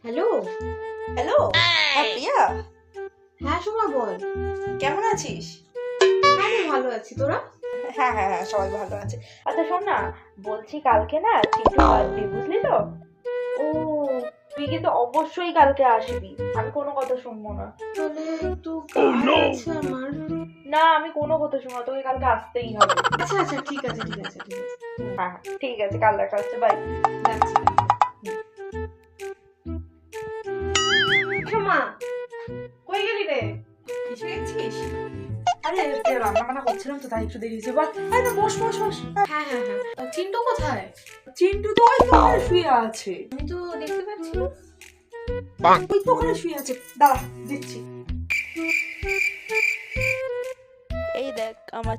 Hello. Hello. হ্যাঁ প্রিয়া, হ্যাঁ সোমা বল। কেমন আছিস? হ্যাঁ আমি ভালো আছি, তোরা? হ্যাঁ হ্যাঁ হ্যাঁ, সবাই ভালো আছে। আচ্ছা শোন না, বলছি কালকে না চিন্টু বার্থডে, বুঝলি তো? ও, তুই কিন্তু অবশ্যই কালকে আসবি, আমি কোনো কথা শুনবো না। তাহলে একটু কাজ আছে আমার। না, আমি কোনো কথা শুনবো না, তোকে কালকে আসতেই হবে। আচ্ছা আচ্ছা, ঠিক আছে ঠিক আছে ঠিক আছে। হ্যাঁ হ্যাঁ, ঠিক আছে, কাল দেখা হচ্ছে, বাই। যাচ্ছি। সোমা, কই গেলি রে? এসে গেছিস? আরে রান্না বান্না করছিলাম তো, তাই একটু দেরি হয়েছে। বল, আরে না, বস বস বস। হ্যাঁ হ্যাঁ হ্যাঁ, চিন্টু কোথায়? চিন্টু তো ওই তো ওখানে শুয়ে আছে। আমি তো দেখতে পাচ্ছি না। ওই তো ওখানে শুয়ে আছে, দাঁড়া দিচ্ছি। এই দেখ আমার